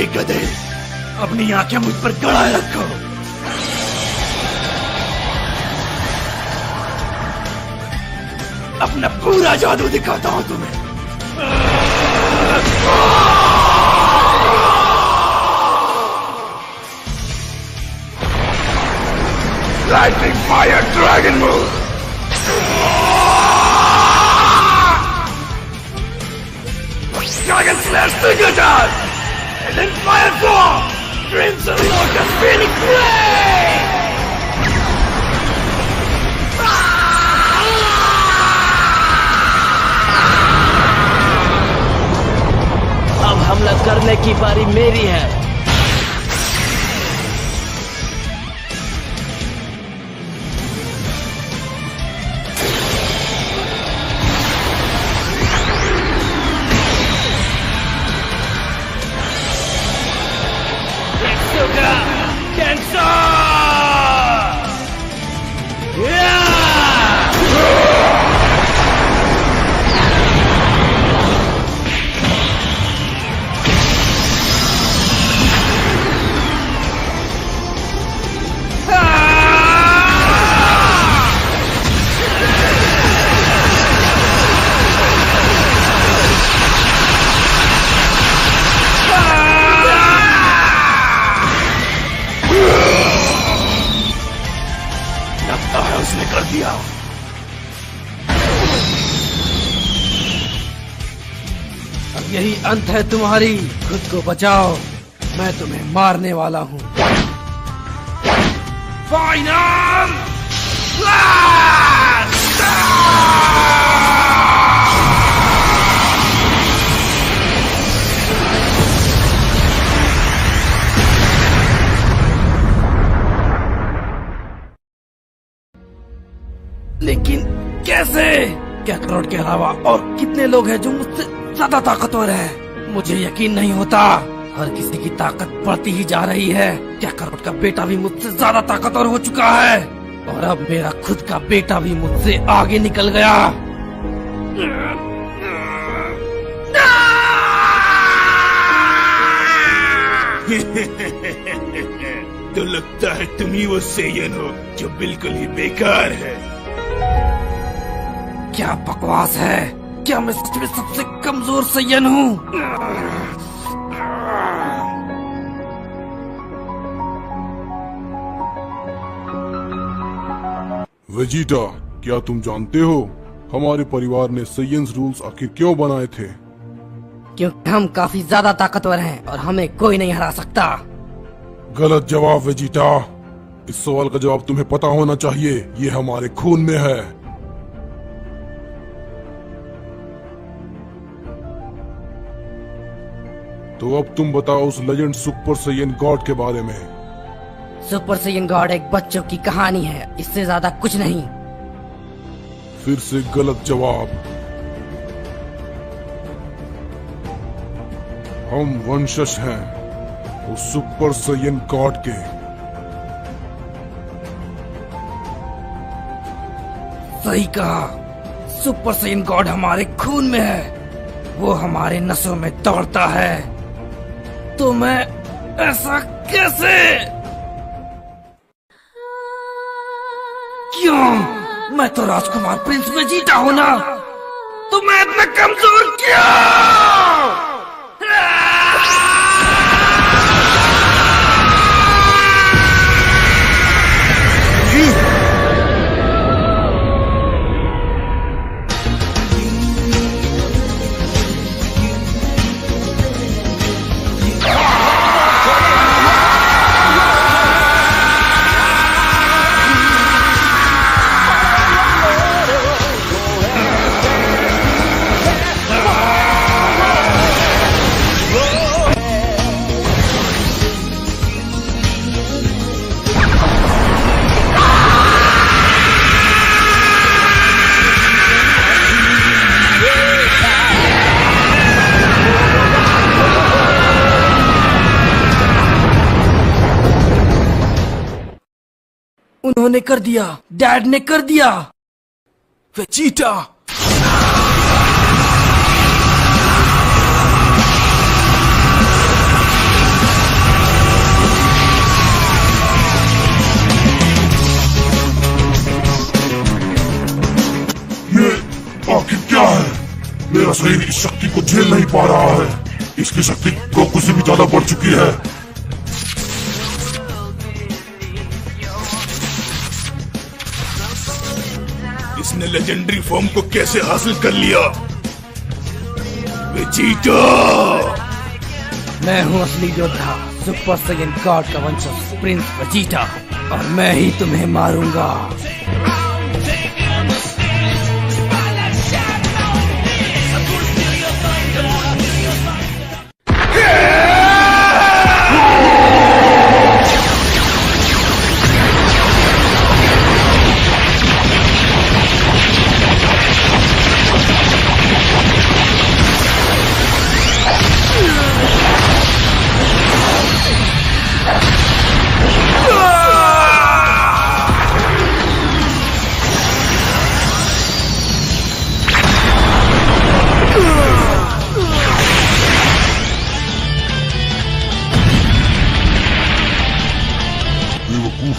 गधे, अपनी आंखें मुझ पर गड़ाए रखो। अपना पूरा जादू दिखाता हूं तुम्हें। Lightning Fire Dragon Move! Dragon Slash Finger Dance! And then Fire Form! Crimson Lotus Phoenix Ray! अब हमला करने की बारी मेरी है। उसने कर दिया। अब यही अंत है तुम्हारी, खुद को बचाओ, मैं तुम्हें मारने वाला हूँ। फाइनल लेकिन कैसे? कैकरोट के अलावा और कितने लोग हैं जो मुझसे ज्यादा ताकतवर हैं? मुझे यकीन नहीं होता। हर किसी की ताकत बढ़ती ही जा रही है। कैकरोट का बेटा भी मुझसे ज्यादा ताकतवर हो चुका है और अब मेरा खुद का बेटा भी मुझसे आगे निकल गया। तो लगता है तुम ही वो सेयन हो जो बिल्कुल ही बेकार है। क्या बकवास है? क्या मैं सच में सबसे कमजोर सैयन हूँ? वेजिटा, क्या तुम जानते हो हमारे परिवार ने सैयन्स रूल्स आखिर क्यों बनाए थे? क्योंकि हम काफी ज्यादा ताकतवर हैं और हमें कोई नहीं हरा सकता। गलत जवाब वेजिटा। इस सवाल का जवाब तुम्हें पता होना चाहिए। ये हमारे खून में है। तो अब तुम बताओ उस लेजेंड सुपर सैयन गॉड के बारे में। सुपर सैयन गॉड एक बच्चों की कहानी है, इससे ज्यादा कुछ नहीं। फिर से गलत जवाब। हम वंशज हैं उस सुपर सैयन गॉड के। सही कहा, सुपर सैयन गॉड हमारे खून में है। वो हमारे नसों में दौड़ता है। तो मैं ऐसा कैसे? क्यों? मैं तो राजकुमार प्रिंस वेजिटा हूं ना, तो मैं इतना कमजोर क्यों? उन्होंने कर दिया, डैड ने कर दिया। वेजिटा, आखिर क्या है? मेरा शरीर इस शक्ति को झेल नहीं पा रहा है। इसकी शक्ति गोकू से भी ज्यादा बढ़ चुकी है। इसने लेजेंडरी फॉर्म को कैसे हासिल कर लिया? वेजिटा! मैं हूँ असली योद्धा, सुपर सैयन गॉड का वंशज प्रिंस वेजिटा, और मैं ही तुम्हें मारूंगा।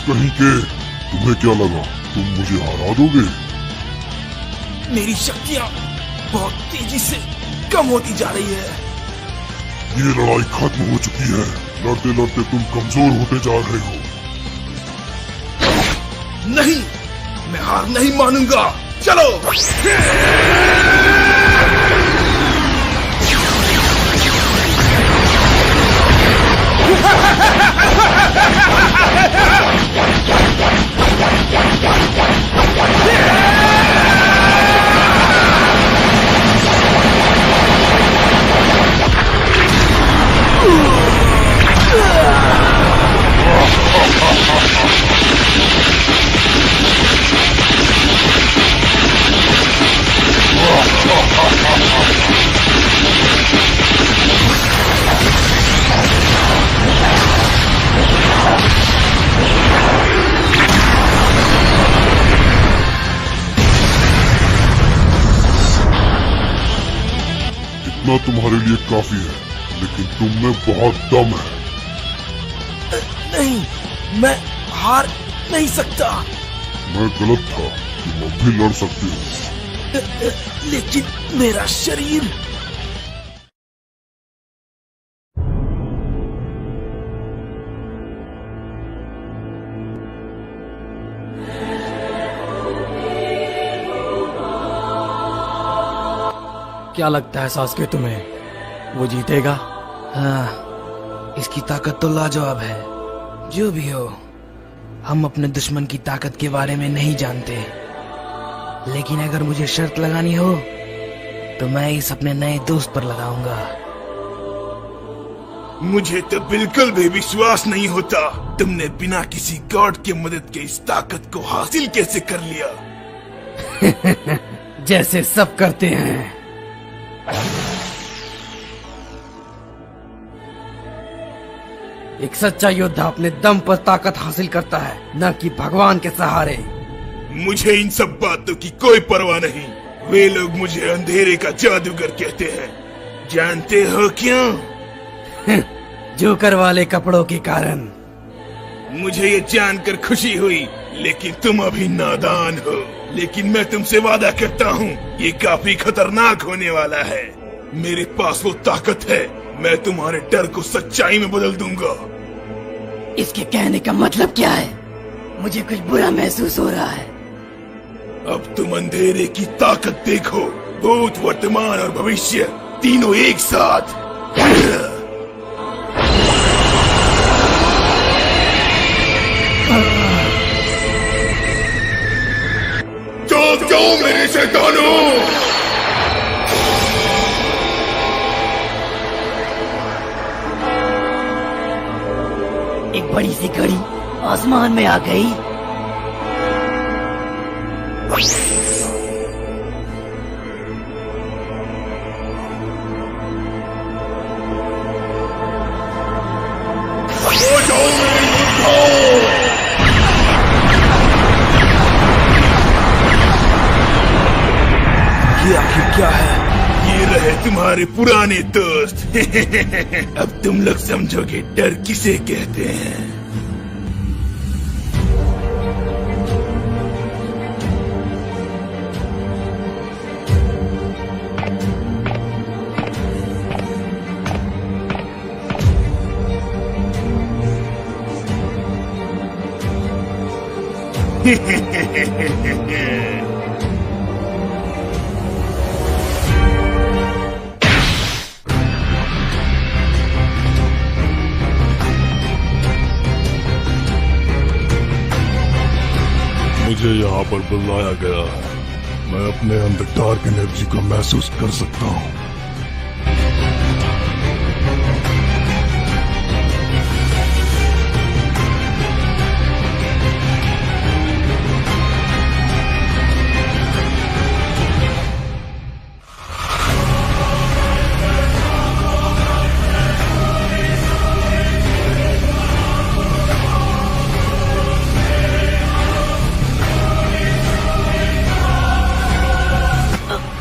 कहीं के, तुम्हें क्या लगा तुम मुझे हरा दोगे? मेरी शक्तियाँ बहुत तेजी से कम होती जा रही है। ये लड़ाई खत्म हो चुकी है। लड़ते लड़ते तुम कमजोर होते जा रहे हो। नहीं, मैं हार नहीं मानूंगा। चलो! इतना तुम्हारे लिए काफी है, लेकिन तुम में बहुत दम है। नहीं, मैं हार नहीं सकता। मैं गलत था, तुम अब भी लड़ सकते हो। लेकिन मेरा शरीर... क्या लगता है सास्के तुम्हें, वो जीतेगा? हाँ, इसकी ताकत तो लाजवाब है। जो भी हो, हम अपने दुश्मन की ताकत के बारे में नहीं जानते, लेकिन अगर मुझे शर्त लगानी हो तो मैं इस अपने नए दोस्त पर लगाऊंगा। मुझे तो बिल्कुल भी विश्वास नहीं होता। तुमने बिना किसी गॉड की मदद के इस ताकत को हासिल कैसे कर लिया? जैसे सब करते हैं। एक सच्चा योद्धा अपने दम पर ताकत हासिल करता है, न कि भगवान के सहारे। मुझे इन सब बातों की कोई परवाह नहीं। वे लोग मुझे अंधेरे का जादूगर कहते हैं। जानते हो क्यों? जोकर वाले कपड़ों के कारण। मुझे ये जानकर खुशी हुई, लेकिन तुम अभी नादान हो। लेकिन मैं तुमसे वादा करता हूँ, ये काफी खतरनाक होने वाला है। मेरे पास वो ताकत है, मैं तुम्हारे डर को सच्चाई में बदल दूंगा। इसके कहने का मतलब क्या है? मुझे कुछ बुरा महसूस हो रहा है। अब तुम अंधेरे की ताकत देखो। भूत, वर्तमान और भविष्य तीनों एक साथ। चौक जाओ मेरे शैतानों! एक बड़ी सी घड़ी आसमान में आ गई। हो जाओ मेरे योद्धाओं! ये आखिर क्या है? ये रहे तुम्हारे पुराने दोस्त। अब तुम लोग समझोगे डर किसे कहते हैं। मुझे यहाँ पर बुलाया गया है। मैं अपने अंदर डार्क एनर्जी को महसूस कर सकता हूँ।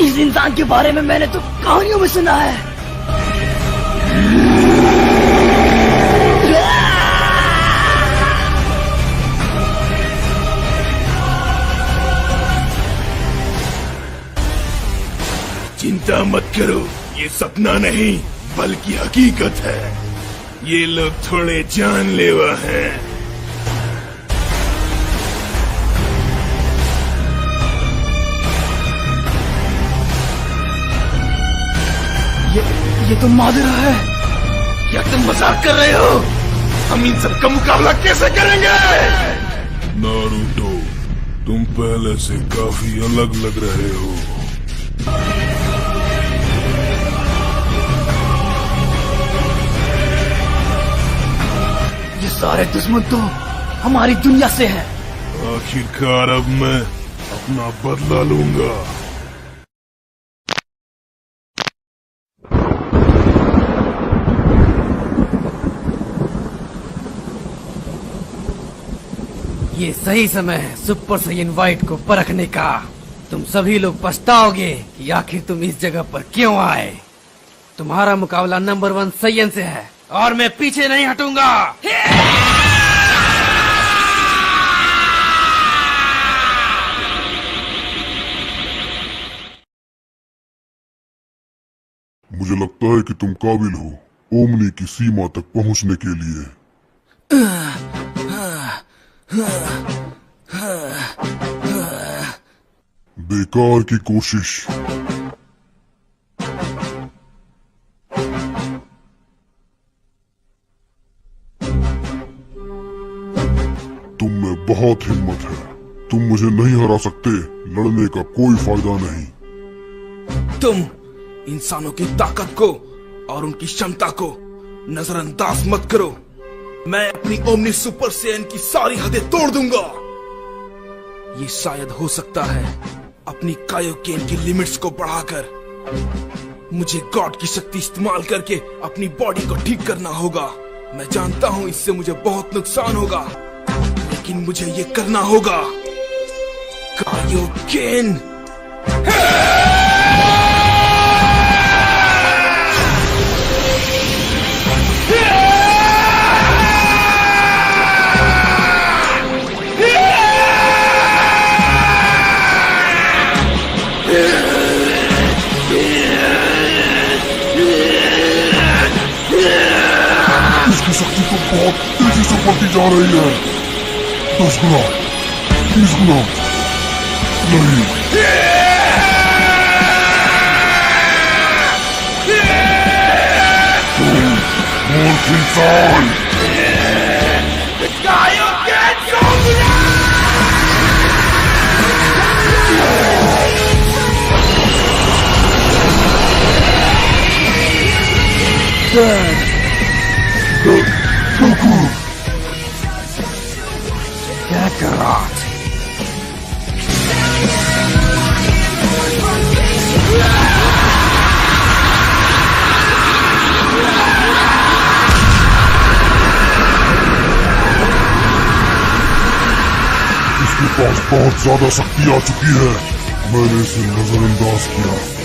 इस इंसान के बारे में मैंने तो कहानियों में सुना है। चिंता मत करो, ये सपना नहीं बल्कि हकीकत है। ये लोग थोड़े जानलेवा हैं। ये तो मादरा है। क्या तुम मजाक कर रहे हो? हम इन सब का मुकाबला कैसे करेंगे? नारुतो, तुम पहले से काफी अलग लग रहे हो। ये सारे दुश्मन तो हमारी दुनिया से हैं। आखिरकार अब मैं अपना बदला लूंगा। ये सही समय है सुपर सैयन वाइट को परखने का। तुम सभी लोग पछताओगे कि आखिर तुम इस जगह पर क्यों आए। तुम्हारा मुकाबला नंबर 1 सैयन से है और मैं पीछे नहीं हटूंगा। मुझे लगता है कि तुम काबिल हो ओमनी की सीमा तक पहुंचने के लिए। बेकार की कोशिश। तुम में बहुत हिम्मत है। तुम मुझे नहीं हरा सकते। लड़ने का कोई फायदा नहीं। तुम इंसानों की ताकत को और उनकी क्षमता को नजरअंदाज मत करो। मैं अपनी ओमनी सुपर सैयन की सारी हदें तोड़ दूंगा। ये शायद हो सकता है अपनी कायोकेन की लिमिट्स को बढ़ाकर। मुझे गॉड की शक्ति इस्तेमाल करके अपनी बॉडी को ठीक करना होगा। मैं जानता हूं इससे मुझे बहुत नुकसान होगा, लेकिन मुझे ये करना होगा। कायोकेन इसकी शक्ति तो बहुत तेजी से बढ़ती जा रही है। 10 गुना, 20 गुना, नहीं। तुम मूर्ख इंसान। Kakarot. इसके पास बहुत ज्यादा शक्ति आ चुकी है। मैंने इसे नजरअंदाज किया।